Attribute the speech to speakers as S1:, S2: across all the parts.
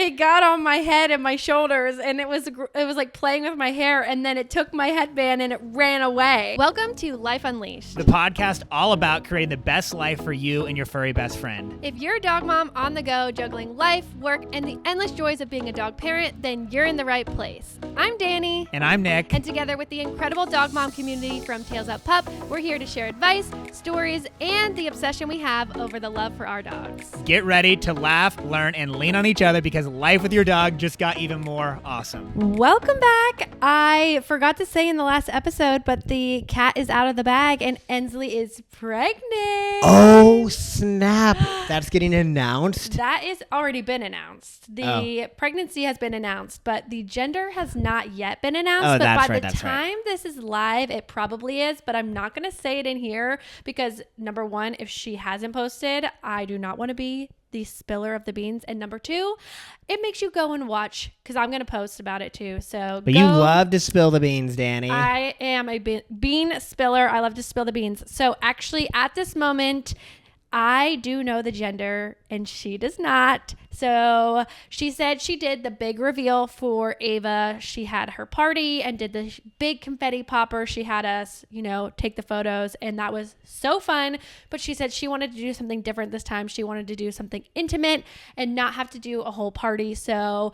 S1: it got on my head and my shoulders, and it was like playing with my hair, and then it took my headband and it ran away. Welcome to Life Unleashed,
S2: the podcast all about creating the best life for you and your furry best friend.
S1: If you're a dog mom on the go, juggling life, work, and the endless joys of being a dog parent, then you're in the right place. I'm Dani.
S2: And I'm Nick.
S1: And together with the incredible dog mom community from Tails Up Pup, we're here to share advice, stories, and the obsession we have over the love for our dogs.
S2: Get ready to laugh, learn, and lean on each other because life with your dog just got even more awesome.
S1: Welcome back. I forgot to say in the last episode, but the cat is out of the bag and Ensley is pregnant.
S3: Oh, snap. That's getting announced?
S1: That is already been announced. The pregnancy has been announced, but the gender has not yet been announced.
S3: Oh,
S1: but by the time this is live, it probably is, but I'm not going to say it in here because number one, if she hasn't posted, I do not want to be the spiller of the beans, and number two, it makes you go and watch because I'm going to post about it too.
S3: But you love to spill the beans, Dani.
S1: I am a bean spiller. I love to spill the beans. So actually at this moment, I do know the gender and she does not. So she said she did the big reveal for Ava. She had her party and did the big confetti popper. She had us, take the photos, and that was so fun. But she said she wanted to do something different this time. She wanted to do something intimate and not have to do a whole party. So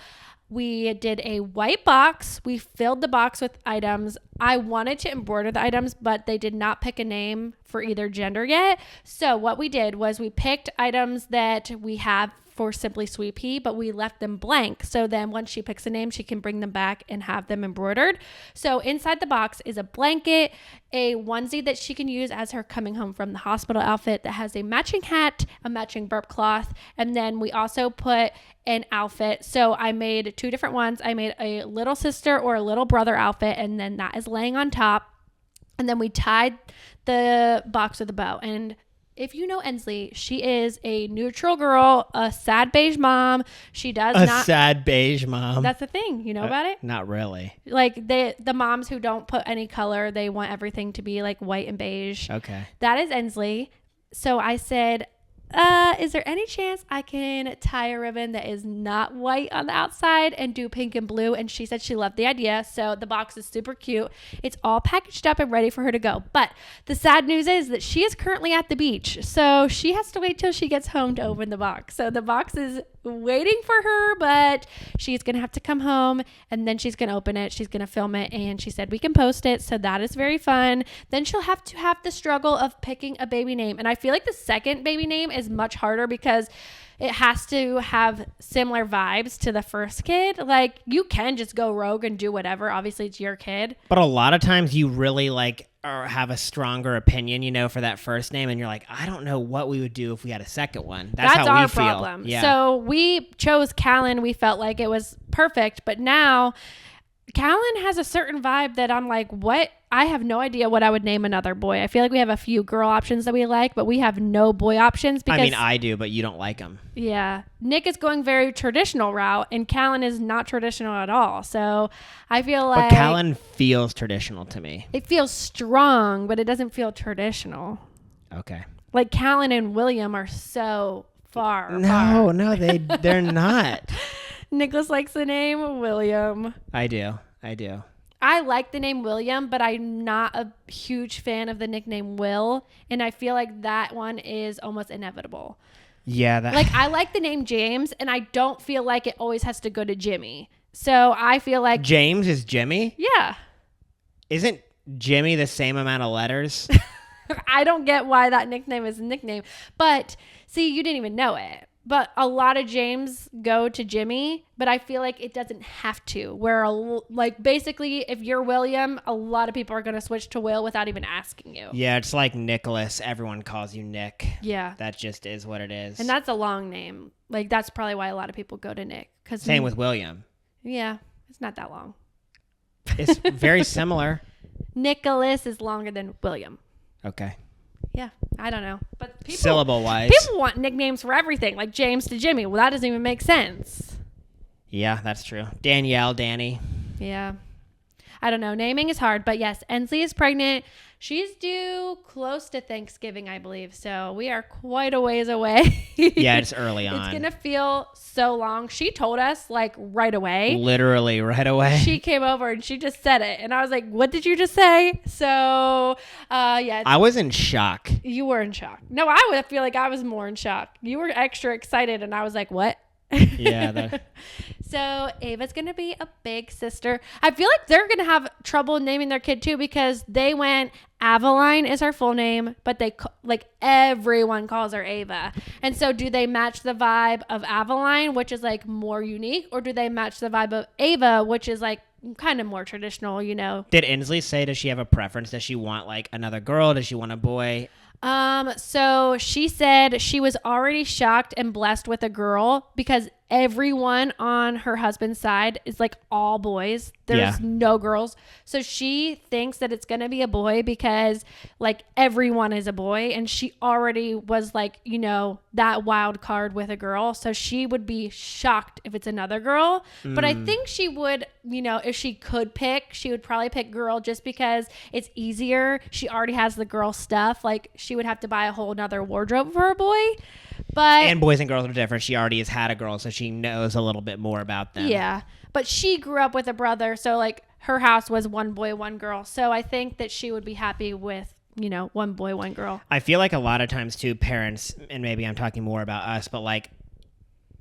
S1: we did a white box. We filled the box with items. I wanted to embroider the items, but they did not pick a name for either gender yet. So what we did was we picked items that we have for Simply Sweet Pea, but we left them blank. So then once she picks a name, she can bring them back and have them embroidered. So inside the box is a blanket, a onesie that she can use as her coming home from the hospital outfit that has a matching hat, a matching burp cloth, and then we also put an outfit. So I made two different ones. I made a little sister or a little brother outfit, and then that is laying on top. And then we tied the box with a bow. And if you know Ensley, she is a neutral girl, a sad beige mom. She does not...
S3: A sad beige mom.
S1: That's the thing. You know about it?
S3: Not really.
S1: Like the moms who don't put any color, they want everything to be like white and beige.
S3: Okay.
S1: That is Ensley. So I said, is there any chance I can tie a ribbon that is not white on the outside and do pink and blue? And she said she loved the idea. So the box is super cute. It's all packaged up and ready for her to go. But the sad news is that she is currently at the beach. So she has to wait till she gets home to open the box. So the box is waiting for her, but she's going to have to come home and then she's going to open it. She's going to film it. And she said we can post it. So that is very fun. Then she'll have to have the struggle of picking a baby name. And I feel like the second baby name is much harder because it has to have similar vibes to the first kid. Like you can just go rogue and do whatever. Obviously it's your kid.
S3: But a lot of times you really or have a stronger opinion, for that first name. And you're like, I don't know what we would do if we had a second one. That's how
S1: our
S3: we feel.
S1: Problem.
S3: Yeah.
S1: So we chose Callan. We felt like it was perfect. But now Callan has a certain vibe that I'm like, what? I have no idea what I would name another boy. I feel like we have a few girl options that we like, but we have no boy options because...
S3: I mean, I do, but you don't like them.
S1: Yeah. Nick is going very traditional route, and Callan is not traditional at all. So I feel like...
S3: But Callan feels traditional to me.
S1: It feels strong, but it doesn't feel traditional.
S3: Okay.
S1: Like Callan and William are so far apart.
S3: No, they're not.
S1: Nicholas likes the name William.
S3: I do.
S1: I like the name William, but I'm not a huge fan of the nickname Will. And I feel like that one is almost inevitable.
S3: Yeah.
S1: Like I like the name James, and I don't feel like it always has to go to Jimmy. So I feel like...
S3: James is Jimmy?
S1: Yeah.
S3: Isn't Jimmy the same amount of letters?
S1: I don't get why that nickname is a nickname. But see, you didn't even know it. But a lot of James go to Jimmy, but I feel like it doesn't have to. Where, basically, if you're William, a lot of people are going to switch to Will without even asking you.
S3: Yeah, it's like Nicholas. Everyone calls you Nick.
S1: Yeah.
S3: That just is what it is.
S1: And that's a long name. Like, that's probably why a lot of people go to Nick.
S3: Same with William.
S1: Yeah, it's not that long.
S3: It's very similar.
S1: Nicholas is longer than William.
S3: Okay.
S1: Yeah, I don't know. But people,
S3: syllable-wise.
S1: People want nicknames for everything, like James to Jimmy. Well, that doesn't even make sense.
S3: Yeah, that's true. Danielle, Dani.
S1: Yeah. I don't know. Naming is hard, but yes, Ensley is pregnant. She's due close to Thanksgiving, I believe. So we are quite a ways away.
S3: Yeah, it's early on.
S1: It's going to feel so long. She told us like right away.
S3: Literally right away.
S1: She came over and she just said it. And I was like, what did you just say? So, yeah.
S3: I was in shock.
S1: You were in shock. No, I would feel like I was more in shock. You were extra excited. And I was like, what?
S3: Yeah.
S1: So Ava's going to be a big sister. I feel like they're going to have trouble naming their kid too, because they went, Aveline is her full name, but they like everyone calls her Ava. And so do they match the vibe of Aveline, which is like more unique, or do they match the vibe of Ava, which is like kind of more traditional, you know?
S3: Did Ensley say, does she have a preference? Does she want like another girl? Does she want a boy?
S1: So she said she was already shocked and blessed with a girl because everyone on her husband's side is like all boys. There's no girls. So she thinks that it's going to be a boy because like everyone is a boy, and she already was like, you know, that wild card with a girl. So she would be shocked if it's another girl. But I think she would, you know, if she could pick, she would probably pick girl just because it's easier. She already has the girl stuff. Like she would have to buy a whole nother wardrobe for a boy. But
S3: And boys and girls are different. She already has had a girl, so she knows a little bit more about them.
S1: yeah, but she grew up with a brother, so like her house was one boy, one girl. So I think that she would be happy with, you know, one boy, one girl.
S3: I feel like a lot of times too, parents, and maybe I'm talking more about us, but like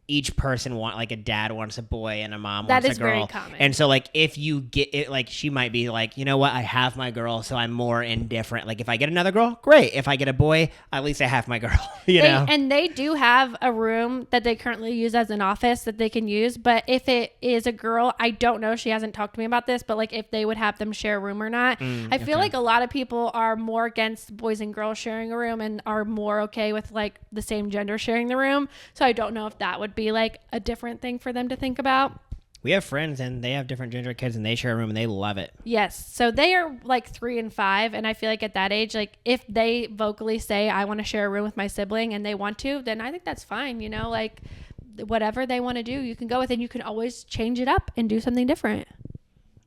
S3: each person like a dad wants a boy and a mom
S1: That
S3: wants
S1: is
S3: a girl.
S1: very common.
S3: And so like if you get it, like she might be like, you know what, I have my girl, so I'm more indifferent. Like if I get another girl, great. If I get a boy, at least I have my girl. you know?
S1: And they do have a room that they currently use as an office that they can use. But if it is a girl, I don't know. She hasn't talked to me about this, but like if they would have them share a room or not. I feel like a lot of people are more against boys and girls sharing a room and are more okay with like the same gender sharing the room. So I don't know if that would be like a different thing for them to think about.
S3: We have friends and they have different gender kids and they share a room and they love it.
S1: Yes. So they are like 3 and 5. And I feel like at that age, like if they vocally say, I want to share a room with my sibling and they want to, then I think that's fine. You know, like whatever they want to do, you can go with, and you can always change it up and do something different.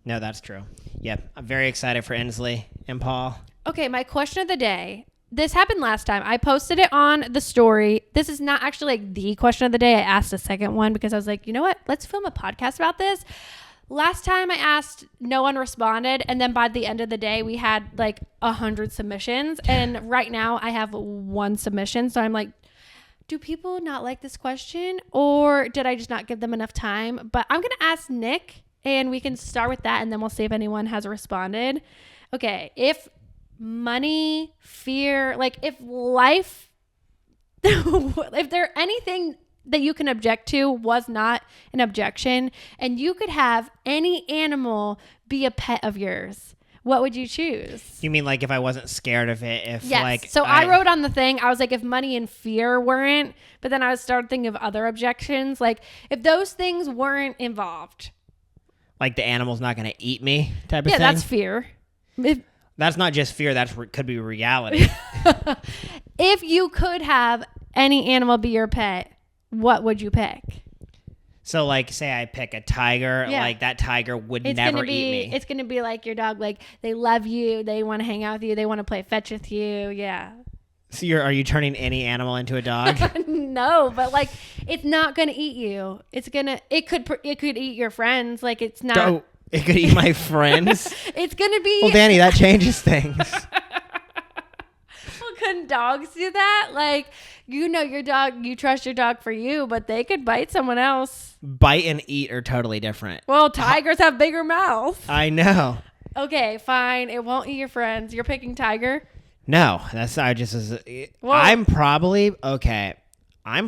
S3: No, that's true. Yep. I'm very excited for Ensley and Paul.
S1: Okay. My question of the day. This happened last time. I posted it on the story. This is not actually like the question of the day. I asked a second one because I was like, you know what? Let's film a podcast about this. Last time I asked, no one responded. And then by the end of the day, we had like 100 submissions. And right now I have 1 submission. So I'm like, do people not like this question? Or did I just not give them enough time? But I'm going to ask Nick, and we can start with that. And then we'll see if anyone has responded. Okay. If money, fear, like if life, if there anything that you can object to was not an objection, and you could have any animal be a pet of yours, what would you choose?
S3: You mean like if I wasn't scared of it? If
S1: Yes.
S3: like
S1: So I wrote on the thing, I was like, if money and fear weren't, but then I started thinking of other objections, like if those things weren't involved.
S3: like the animal's not going to eat me type of
S1: Yeah,
S3: thing?
S1: that's fear.
S3: That's not just fear. Could be reality.
S1: If you could have any animal be your pet, what would you pick?
S3: So like say I pick a tiger,
S1: Yeah.
S3: like that tiger would
S1: It's
S3: never
S1: gonna be,
S3: eat me.
S1: It's going to be like your dog. Like they love you. They want to hang out with you. They want to play fetch with you. Yeah.
S3: So are you turning any animal into a dog?
S1: No, but like it's not going to eat you. It could eat your friends. Like it's not.
S3: Oh, it could eat my friends.
S1: It's going to be.
S3: Well, Dani, that changes things.
S1: Well, couldn't dogs do that? Like, you know, your dog, you trust your dog for you, but they could bite someone else.
S3: Bite and eat are totally different.
S1: Well, tigers have bigger mouths.
S3: I know.
S1: Okay, fine. It won't eat your friends. You're picking tiger?
S3: No, I'm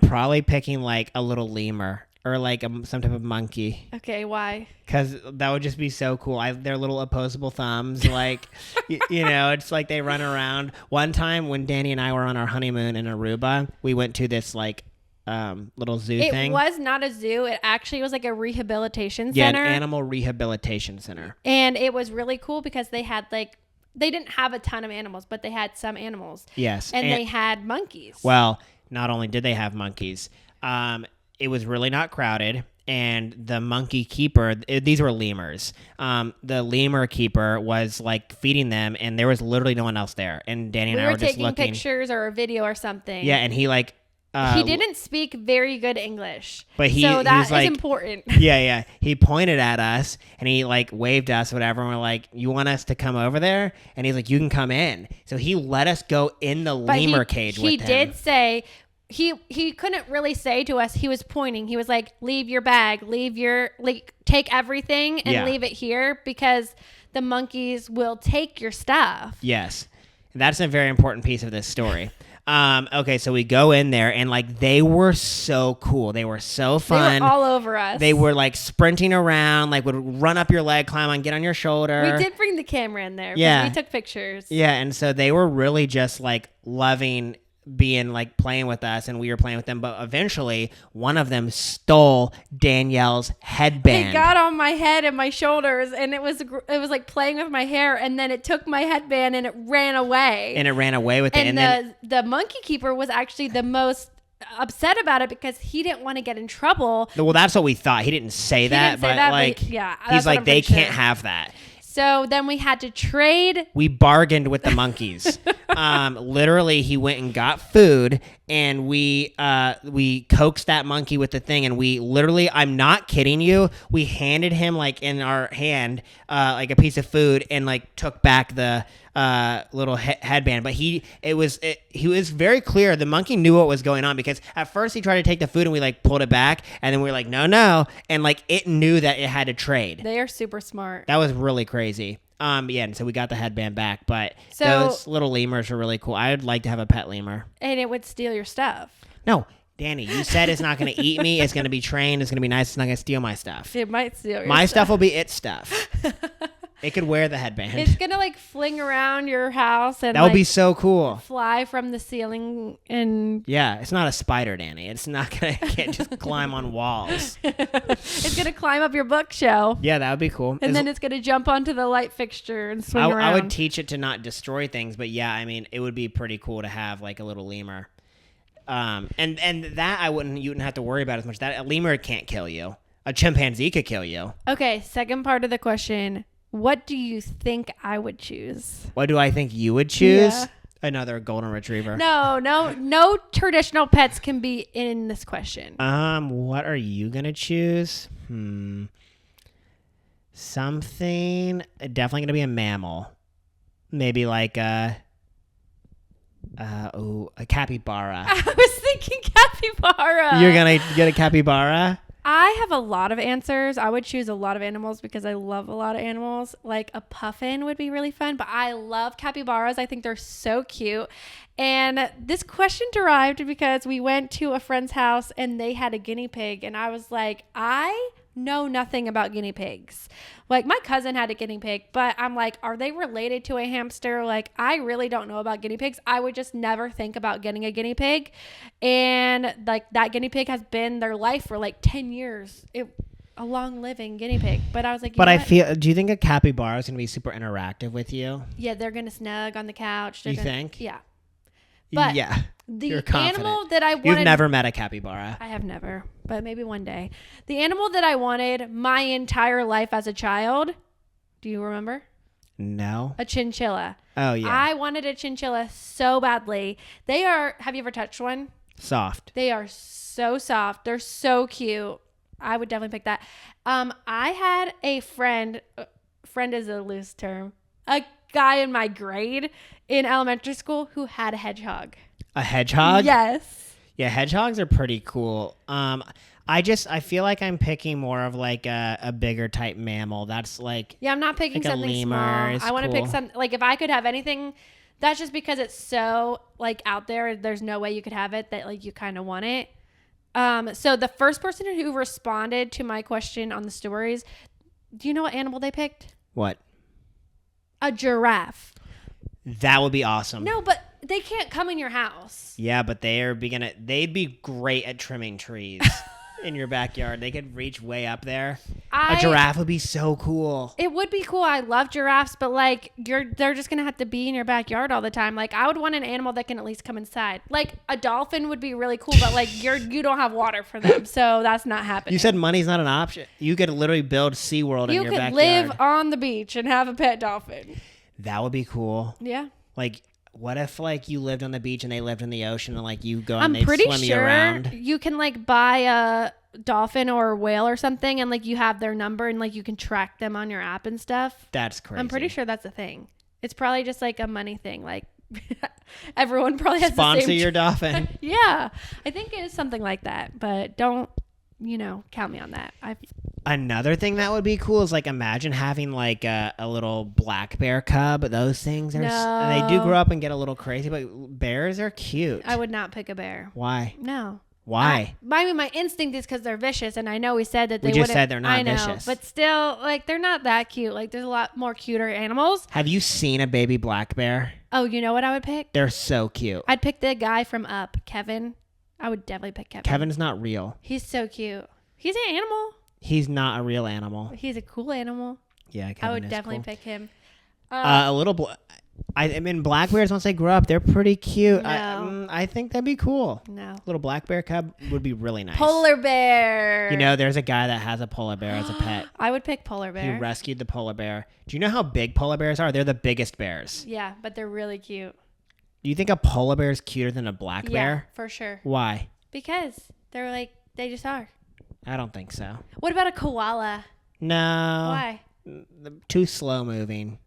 S3: probably picking like a little lemur or like some type of monkey.
S1: Okay, why?
S3: Because that would just be so cool. Their little opposable thumbs, like, you know, it's like they run around. One time when Dani and I were on our honeymoon in Aruba, we went to this like little zoo thing.
S1: It was not a zoo. It actually was like a rehabilitation
S3: Yeah,
S1: center.
S3: an animal rehabilitation center.
S1: And it was really cool because they had like, they didn't have a ton of animals, but they had some animals.
S3: Yes.
S1: And they had monkeys.
S3: Well, not only did they have monkeys, it was really not crowded. and the monkey keeper, these were lemurs. The lemur keeper was like feeding them, and there was literally no one else there. And Danny and
S1: We
S3: I
S1: were
S3: were just
S1: taking
S3: looking.
S1: pictures or a video or something.
S3: Yeah, and he like.
S1: He didn't speak very good English,
S3: But
S1: so that
S3: was
S1: is
S3: like,
S1: important.
S3: Yeah. He pointed at us and he like waved us, whatever. And we're like, "You want us to come over there?" And he's like, "You can come in." So he let us go in the
S1: But
S3: lemur cage with him.
S1: He did say he couldn't really say to us. He was pointing. He was like, "Leave your bag. Take everything and leave it here because the monkeys will take your stuff."
S3: Yes, that's a very important piece of this story. Okay, so we go in there and like they were so cool. They were so fun.
S1: They were all over us.
S3: They were like sprinting around, like would run up your leg, climb on, get on your shoulder.
S1: We did bring the camera in there.
S3: Yeah.
S1: We took pictures.
S3: Yeah, and so they were really just like loving being like playing with us, and we were playing with them. But eventually, one of them stole Danielle's headband.
S1: It got on my head and my shoulders, and it was like playing with my hair, and then it took my headband and it ran away.
S3: And it ran away with it.
S1: And
S3: then
S1: the monkey keeper was actually the most upset about it because he didn't want to get in trouble.
S3: well, that's what we thought. He didn't say that, but like,
S1: yeah,
S3: he's like, they can't have that.
S1: So then we had to trade.
S3: We bargained with the monkeys. Literally, he went and got food, and we coaxed that monkey with the thing, and we literally, I'm not kidding you, we handed him like in our hand like a piece of food, and like took back the little headband. But he was very clear. The monkey knew what was going on because at first he tried to take the food, and we like pulled it back, and then we were like, no, and like it knew that it had to trade.
S1: They are super smart.
S3: That was really crazy. Yeah, and so we got the headband back, but
S1: So-
S3: those little lemurs are really cool. I would like to have a pet lemur.
S1: And it would steal your stuff.
S3: No, Danny, you said it's not going to eat me. It's going to be trained. It's going to be nice. It's not going to steal my stuff.
S1: It might steal your
S3: My stuff will be its stuff. It could wear the headband.
S1: It's gonna like fling around your house and
S3: That would
S1: like,
S3: be so cool.
S1: fly from the ceiling and
S3: Yeah, it's not a spider, Danny. It's not going to just climb on walls.
S1: it's gonna climb up your bookshelf.
S3: Yeah, that would be cool.
S1: And then it's gonna jump onto the light fixture and swing around.
S3: I would teach it to not destroy things, but yeah, I mean, it would be pretty cool to have like a little lemur. And that you wouldn't have to worry about as much. That a lemur can't kill you. A chimpanzee could kill you.
S1: Okay, second part of the question. What do you think I would choose?
S3: What do I think you would choose?
S1: Yeah.
S3: Another golden retriever.
S1: No traditional pets can be in this question.
S3: What are you gonna choose? Something definitely gonna be a mammal. Maybe like a capybara.
S1: I was thinking capybara.
S3: You're gonna get a capybara?
S1: I have a lot of answers. I would choose a lot of animals because I love a lot of animals. Like a puffin would be really fun, but I love capybaras. I think they're so cute. And this question derived because we went to a friend's house and they had a guinea pig. And I was like, I know nothing about guinea pigs. Like my cousin had a guinea pig, but I'm like, are they related to a hamster? Like I really don't know about guinea pigs. I would just never think about getting a guinea pig. And like that guinea pig has been their life for like 10 years. A long living guinea pig. But I was like,
S3: do you think a capybara is going to be super interactive with you?
S1: Yeah, they're going to snug on the couch.
S3: You think?
S1: Yeah. But
S3: yeah.
S1: the
S3: You're confident.
S1: animal that I wanted.
S3: You've never met a capybara.
S1: I have never, but maybe one day. The animal that I wanted my entire life as a child. Do you remember?
S3: No.
S1: A chinchilla.
S3: Oh, yeah.
S1: I wanted a chinchilla so badly. Have you ever touched one?
S3: Soft.
S1: They are so soft. They're so cute. I would definitely pick that. I had a friend is a loose term, a guy in my grade in elementary school who had a hedgehog.
S3: A hedgehog?
S1: Yes.
S3: Yeah, hedgehogs are pretty cool. I feel like I'm picking more of like a bigger type mammal. That's like
S1: Yeah, I'm not picking
S3: like
S1: something
S3: a lemur
S1: small.
S3: is
S1: I want to
S3: cool.
S1: pick something like if I could have anything. That's just because it's so like out there. There's no way you could have it that like you kind of want it. So the first person who responded to my question on the stories, do you know what animal they picked?
S3: What?
S1: A giraffe.
S3: That would be awesome.
S1: No, but they can't come in your house.
S3: Yeah, but they'd be great at trimming trees. in your backyard. They could reach way up there.
S1: I-
S3: A giraffe would be so cool.
S1: It would be cool. I love giraffes, but like they're just gonna have to be in your backyard all the time. Like I would want an animal that can at least come inside. Like a dolphin would be really cool, but like you don't have water for them, so that's not happening.
S3: You said money's not an option. You could literally build SeaWorld in
S1: you
S3: your
S1: could
S3: backyard.
S1: live on the beach and have a pet dolphin.
S3: That would be cool.
S1: Yeah.
S3: Like, what if like you lived on the beach and they lived in the ocean and like you go
S1: I'm
S3: and they
S1: pretty
S3: swim you
S1: sure
S3: around?
S1: you can like buy a dolphin or a whale or something, and like you have their number and like you can track them on your app and stuff.
S3: That's crazy.
S1: I'm pretty sure that's a thing. It's probably just like a money thing. Like everyone probably has
S3: Sponsor
S1: the same
S3: your dolphin.
S1: Yeah, I think it is something like that, but don't count me on that.
S3: Another thing that would be cool is like imagine having like a little black bear cub. Those things are and they do grow up and get a little crazy, but bears are cute.
S1: I would not pick a bear.
S3: Why?
S1: No.
S3: Why?
S1: My instinct is because they're vicious, and I know we said that they
S3: We just
S1: wouldn't.
S3: said they're not
S1: I know,
S3: vicious.
S1: but still, like they're not that cute. Like there's a lot more cuter animals.
S3: Have you seen a baby black bear?
S1: Oh, you know what I would pick?
S3: They're so cute.
S1: I'd pick the guy from Up, Kevin. I would definitely pick Kevin.
S3: Kevin's not real.
S1: He's so cute. He's an animal.
S3: He's not a real animal.
S1: He's a cool animal.
S3: Yeah, Kevin
S1: I would
S3: is
S1: definitely
S3: cool.
S1: pick him.
S3: A little. I mean, black bears once they grow up, they're pretty cute.
S1: No.
S3: I think that'd be cool.
S1: No.
S3: Little black bear cub would be really nice.
S1: Polar bear.
S3: You know, there's a guy that has a polar bear as a pet.
S1: I would pick polar
S3: He
S1: bear.
S3: rescued the polar bear. Do you know how big polar bears are? They're the biggest bears.
S1: Yeah, but they're really cute.
S3: Do you think a polar bear is cuter than a black
S1: Yeah,
S3: bear?
S1: for sure.
S3: Why?
S1: Because they're like, they just are.
S3: I don't think so.
S1: What about a koala?
S3: No.
S1: Why?
S3: Too slow moving.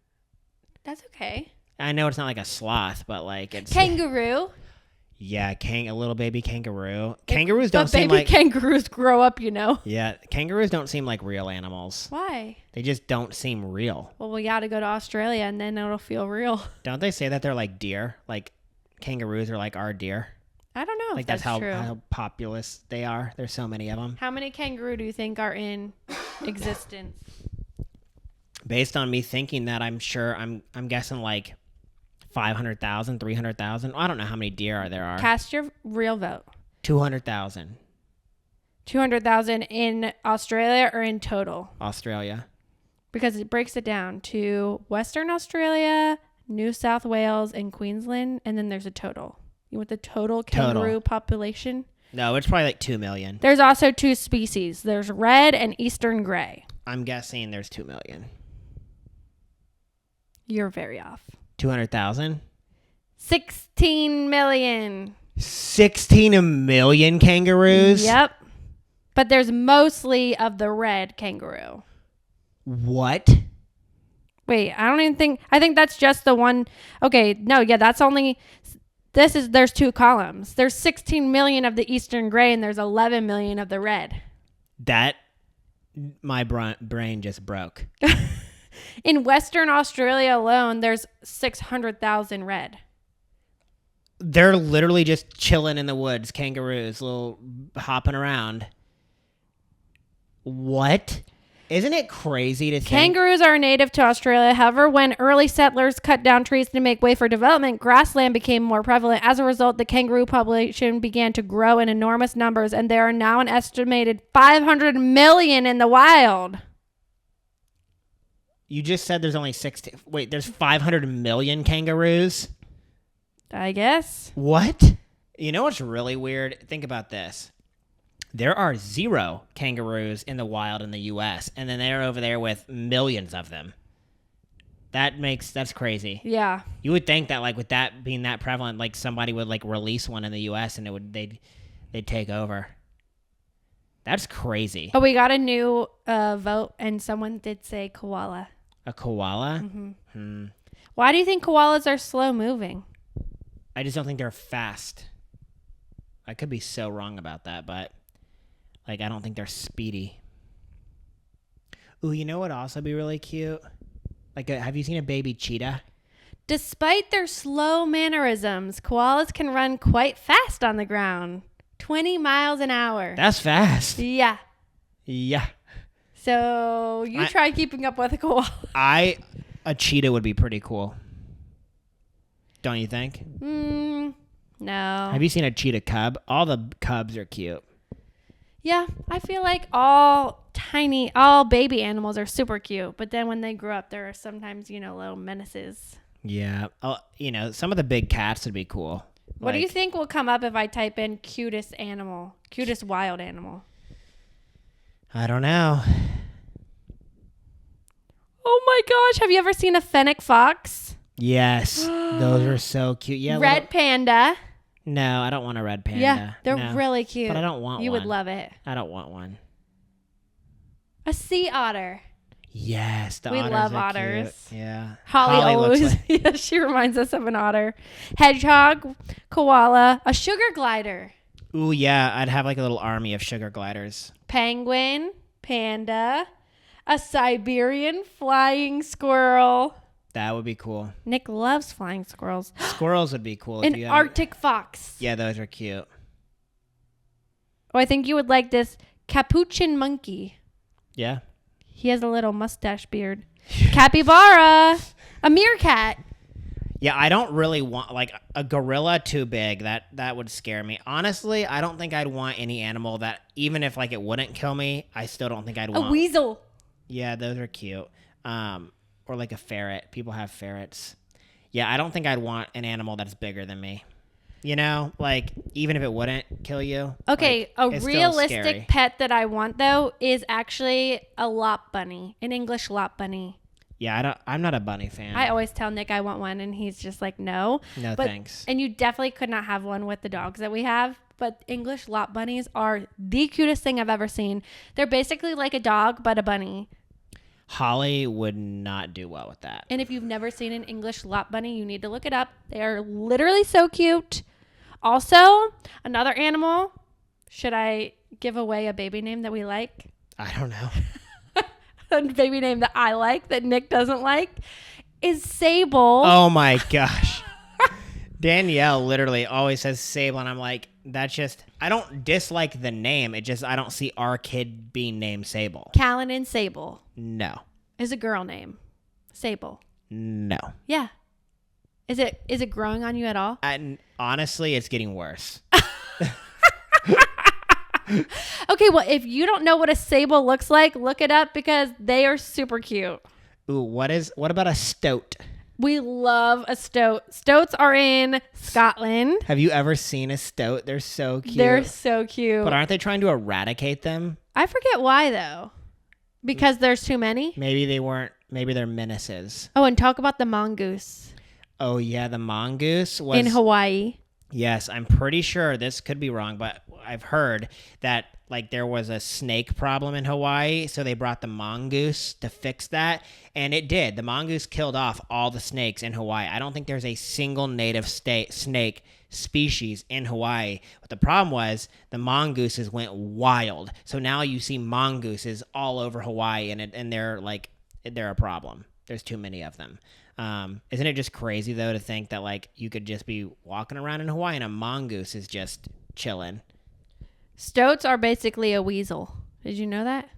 S1: That's okay.
S3: I know it's not like a sloth, but like it's
S1: Kangaroo.
S3: yeah, a little baby kangaroo. Kangaroos don't
S1: But
S3: seem
S1: baby
S3: like
S1: kangaroos grow up,
S3: yeah, kangaroos don't seem like real animals.
S1: Why?
S3: They just don't seem real.
S1: Well, we got to go to Australia and then it'll feel real.
S3: Don't they say that they're like deer? Like kangaroos are like our deer.
S1: I don't know
S3: Like
S1: if
S3: that's how
S1: true.
S3: populous they are. There's so many of them.
S1: How many kangaroo do you think are in existence?
S3: Based on me thinking that, I'm guessing like 500,000, 300,000. I don't know how many deer there are.
S1: Cast your real vote.
S3: 200,000.
S1: 200,000 in Australia or in total?
S3: Australia.
S1: Because it breaks it down to Western Australia, New South Wales, and Queensland, and then there's a total. You want the total kangaroo population?
S3: No, it's probably like 2 million.
S1: There's also two species. There's red and eastern gray.
S3: I'm guessing there's 2 million.
S1: You're very off.
S3: 200,000?
S1: 16 million.
S3: 16 million kangaroos?
S1: Yep. But there's mostly of the red kangaroo.
S3: What?
S1: Wait, I think that's just the one. Okay, no, yeah, that's only, there's two columns. There's 16 million of the eastern gray and there's 11 million of the red.
S3: That, my brain just broke.
S1: In Western Australia alone, there's 600,000 red.
S3: They're literally just chilling in the woods, kangaroos, little hopping around. What? Isn't it crazy to think?
S1: Kangaroos are native to Australia. However, when early settlers cut down trees to make way for development, grassland became more prevalent. As a result, the kangaroo population began to grow in enormous numbers, and there are now an estimated 500 million in the wild.
S3: You just said there's only 16. Wait, there's 500 million kangaroos?
S1: I guess.
S3: What? You know what's really weird? Think about this. There are 0 kangaroos in the wild in the U.S., and then they're over there with millions of them. That's crazy.
S1: Yeah.
S3: You would think that, like, with that being that prevalent, like, somebody would, like, release one in the U.S. and they'd take over. That's crazy.
S1: Oh, we got a new vote, and someone did say koala.
S3: A koala?
S1: Mm-hmm. Why do you think koalas are slow moving?
S3: I just don't think they're fast. I could be so wrong about that, but like I don't think they're speedy. Ooh, you know what would also be really cute? Like, have you seen a baby cheetah?
S1: Despite their slow mannerisms, koalas can run quite fast on the ground. 20 miles an hour.
S3: That's fast.
S1: Yeah.
S3: Yeah.
S1: So you try keeping up with a koala.
S3: A cheetah would be pretty cool. Don't you think?
S1: No.
S3: Have you seen a cheetah cub? All the cubs are cute.
S1: Yeah, I feel like all baby animals are super cute, but then when they grow up, there are sometimes, little menaces.
S3: Yeah. Some of the big cats would be cool.
S1: What do you think will come up if I type in cutest wild animal?
S3: I don't know.
S1: Oh my gosh, have you ever seen a fennec fox?
S3: Yes. Those are so cute. Yeah.
S1: Red panda.
S3: No, I don't want a red panda.
S1: Yeah, they're
S3: No.
S1: really cute.
S3: But I don't want one.
S1: You would love it.
S3: I don't want one.
S1: A sea otter.
S3: Yes,
S1: We
S3: otters
S1: love
S3: are
S1: otters.
S3: Cute. Yeah.
S1: Holly
S3: looks
S1: always,
S3: like-
S1: yeah, she reminds us of an otter. Hedgehog, koala, a sugar glider,
S3: Ooh, yeah. I'd have like a little army of sugar gliders.
S1: penguin, panda, a Siberian flying squirrel.
S3: That would be cool.
S1: Nick loves flying squirrels.
S3: Squirrels would be cool.
S1: An Arctic fox.
S3: Yeah, those are cute.
S1: Oh, I think you would like this capuchin monkey.
S3: Yeah.
S1: He has a little mustache beard. Capybara, a meerkat.
S3: Yeah, I don't really want like a gorilla too big. That would scare me. Honestly, I don't think I'd want any animal that even if like it wouldn't kill me, I still don't think I'd want.
S1: A weasel.
S3: Yeah, those are cute. Or like a ferret. People have ferrets. Yeah, I don't think I'd want an animal that's bigger than me. Like even if it wouldn't kill you.
S1: Okay,
S3: like,
S1: a
S3: it's still scary.
S1: realistic pet that I want though is actually a lop bunny, an English lop bunny.
S3: Yeah, I'm not a bunny fan.
S1: I always tell Nick I want one, and he's just like, no.
S3: No, thanks.
S1: And you definitely could not have one with the dogs that we have. But English lop bunnies are the cutest thing I've ever seen. They're basically like a dog, but a bunny.
S3: Holly would not do well with that.
S1: And if you've never seen an English lop bunny, you need to look it up. They are literally so cute. Also, another animal. Should I give away a baby name that we like?
S3: I don't know.
S1: A baby name that I like that Nick doesn't like is Sable.
S3: Oh my gosh. Danielle literally always says Sable, and I'm like, that's just, I don't dislike the name. It just, I don't see our kid being named Sable.
S1: Callan and Sable
S3: No.
S1: is a girl name. Sable.
S3: No.
S1: Yeah. Is it growing on you at all?
S3: And honestly, it's getting worse.
S1: Okay, well, if you don't know what a sable looks like, look it up because they are super cute.
S3: Ooh, what about a stoat?
S1: We love a stoat. Stoats are in Scotland.
S3: Have you ever seen a stoat? They're so cute.
S1: They're so cute.
S3: But aren't they trying to eradicate them?
S1: I forget why though. Because there's too many?
S3: Maybe they're menaces.
S1: Oh, and talk about the mongoose
S3: Oh yeah, the mongoose was
S1: in Hawaii.
S3: Yes, I'm pretty sure, this could be wrong, but I've heard that like there was a snake problem in Hawaii, so they brought the mongoose to fix that, and it did. The mongoose killed off all the snakes in Hawaii. I don't think there's a single native snake species in Hawaii. But the problem was the mongooses went wild. So now you see mongooses all over Hawaii, and they're a problem. There's too many of them. Isn't it just crazy though to think that like you could just be walking around in Hawaii and a mongoose is just chilling?
S1: Stoats are basically a weasel. Did you know that?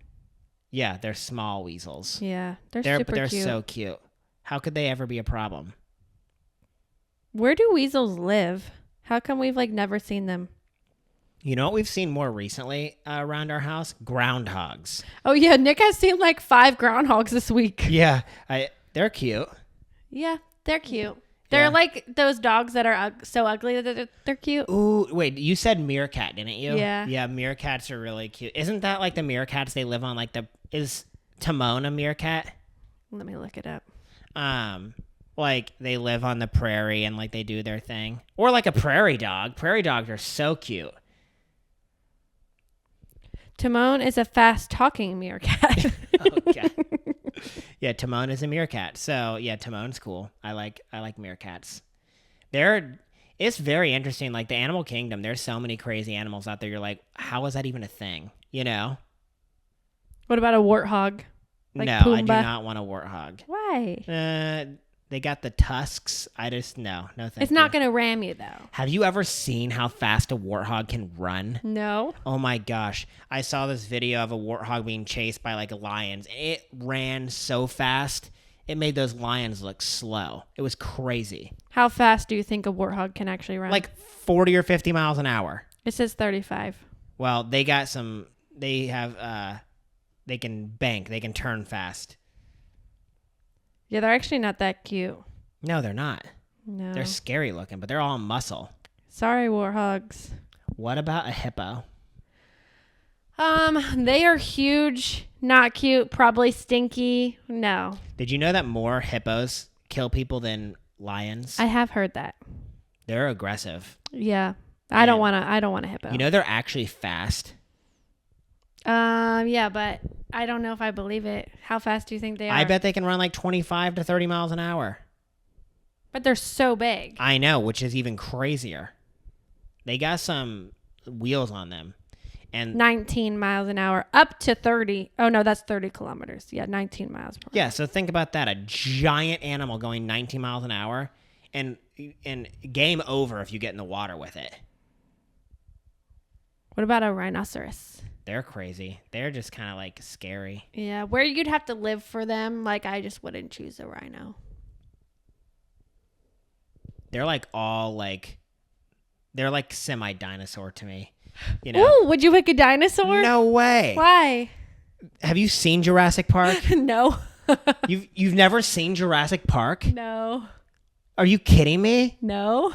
S3: Yeah, they're small weasels.
S1: Yeah, they're super
S3: But they're
S1: cute.
S3: so cute. How could they ever be a problem?
S1: Where do weasels live? How come we've like never seen them?
S3: You know what we've seen more recently around our house? Groundhogs.
S1: Oh yeah, Nick has seen like 5 groundhogs this week.
S3: Yeah, they're cute.
S1: Yeah, they're cute. They're
S3: Yeah.
S1: like those dogs that are so ugly that they're cute.
S3: Ooh, wait, you said meerkat, didn't you?
S1: Yeah.
S3: Yeah, meerkats are really cute. Isn't that like the meerkats they live on? Is Timon a meerkat?
S1: Let me look it up.
S3: Like they live on the prairie and like they do their thing. Or like a prairie dog. Prairie dogs are so cute.
S1: Timon is a fast-talking meerkat.
S3: Okay. Yeah, Timon is a meerkat. So yeah, Timon's cool. I like meerkats. It's very interesting. Like the animal kingdom, there's so many crazy animals out there. You're like, how is that even a thing? You know?
S1: What about a warthog? Like
S3: no,
S1: Pumbaa?
S3: I do not want a warthog.
S1: Why?
S3: They got the tusks. No thank
S1: It's
S3: you.
S1: not going to ram you, though.
S3: Have you ever seen how fast a warthog can run?
S1: No.
S3: Oh my gosh. I saw this video of a warthog being chased by like lions. It ran so fast. It made those lions look slow. It was crazy.
S1: How fast do you think a warthog can actually run?
S3: Like 40 or 50 miles an hour.
S1: It says 35.
S3: Well, they got some. They have. They can bank. They can turn fast.
S1: Yeah, they're actually not that cute.
S3: No, they're not.
S1: No.
S3: They're scary looking, but they're all muscle.
S1: Sorry, warhogs.
S3: What about a hippo?
S1: They are huge, not cute, probably stinky. No.
S3: Did you know that more hippos kill people than lions?
S1: I have heard that.
S3: They're aggressive.
S1: Yeah. I don't want a hippo.
S3: You know they're actually fast.
S1: Yeah, but I don't know if I believe it. How fast do you think they are?
S3: I bet they can run like 25 to 30 miles an hour.
S1: But they're so big.
S3: I know, which is even crazier. They got some wheels on them. And
S1: 19 miles an hour, up to 30. Oh, no, that's 30 kilometers. Yeah, 19 miles per hour.
S3: yeah, so think about that. A giant animal going 19 miles an hour and game over if you get in the water with it.
S1: What about a rhinoceros?
S3: They're crazy. They're just kind of like scary.
S1: Yeah, where you'd have to live for them, like I just wouldn't choose a rhino.
S3: They're like all like, they're like semi-dinosaur to me. You know?
S1: Ooh, would you pick a dinosaur?
S3: No way.
S1: Why?
S3: Have you seen Jurassic Park?
S1: No.
S3: You've never seen Jurassic Park?
S1: No.
S3: Are you kidding me?
S1: No.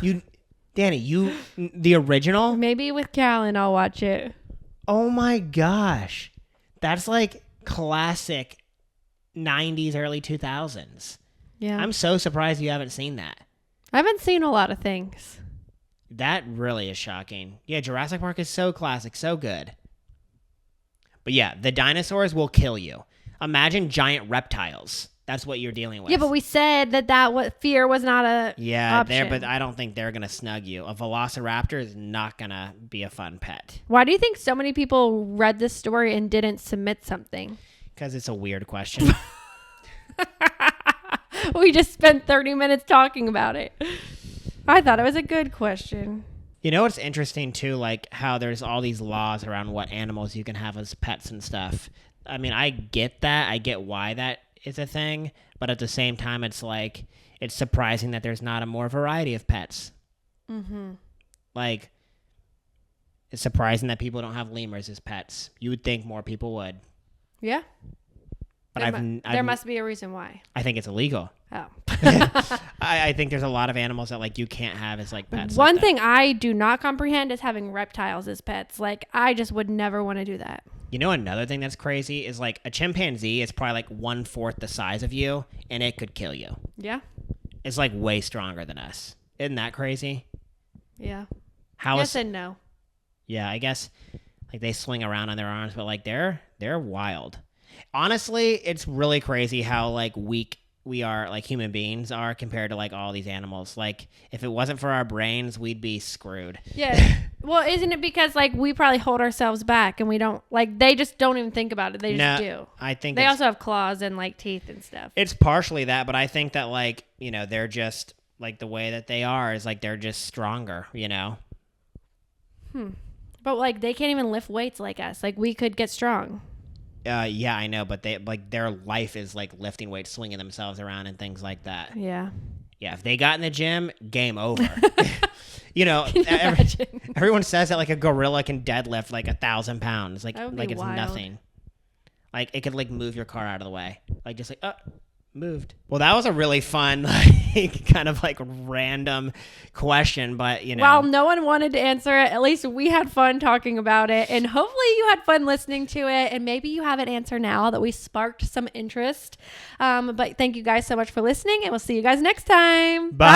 S3: Dani, the original?
S1: Maybe with Callan I'll watch it.
S3: Oh my gosh. That's like classic 90s, early 2000s.
S1: Yeah.
S3: I'm so surprised you haven't seen that.
S1: I haven't seen a lot of things.
S3: That really is shocking. Yeah, Jurassic Park is so classic, so good. But yeah, the dinosaurs will kill you. Imagine giant reptiles. That's what you're dealing with.
S1: Yeah, but we said that fear was not a option.
S3: But I don't think they're going to snug you. A velociraptor is not going to be a fun pet.
S1: Why do you think so many people read this story and didn't submit something?
S3: Because it's a weird question.
S1: We just spent 30 minutes talking about it. I thought it was a good question.
S3: You know what's interesting too, like how there's all these laws around what animals you can have as pets and stuff. I mean, I get that. I get why that is a thing, but at the same time, it's like it's surprising that there's not a more variety of pets.
S1: Mm-hmm.
S3: Like, it's surprising that people don't have lemurs as pets. You would think more people would.
S1: Yeah.
S3: But
S1: there must be a reason why.
S3: I think it's illegal.
S1: Oh.
S3: I think there's a lot of animals that like you can't have as like pets.
S1: One thing I do not comprehend is having reptiles as pets. Like, I just would never want to do that.
S3: You know, another thing that's crazy is like a chimpanzee is probably like 1/4 the size of you, and it could kill you.
S1: Yeah.
S3: It's like way stronger than us. Isn't that crazy?
S1: Yeah.
S3: How
S1: Yes
S3: is?
S1: and no.
S3: Yeah, I guess like they swing around on their arms, but like they're wild. Honestly, it's really crazy how like weak we are, like human beings are, compared to like all these animals. Like if it wasn't for our brains, we'd be screwed.
S1: Yeah. Well, isn't it because like we probably hold ourselves back and we don't, like, they just don't even think about it. They just do.
S3: I think
S1: they also have claws and like teeth and stuff.
S3: it's partially that, but I think that like, you know, they're just like the way that they are is like they're just stronger, you know.
S1: But like they can't even lift weights like us. Like we could get strong.
S3: Yeah, I know, but they like their life is like lifting weights, swinging themselves around, and things like that.
S1: Yeah.
S3: Yeah, if they got in the gym, game over. You know,
S1: Imagine.
S3: everyone says that like a gorilla can deadlift like 1,000 pounds, like
S1: That would be
S3: like it's
S1: wild.
S3: nothing. Like it could like move your car out of the way, like just like moved. Well, that was a really fun, like, kind of like random question, but you know,
S1: While no one wanted to answer it, at least we had fun talking about it, and hopefully you had fun listening to it, and maybe you have an answer now that we sparked some interest. But thank you guys so much for listening, and we'll see you guys next time.
S3: Bye.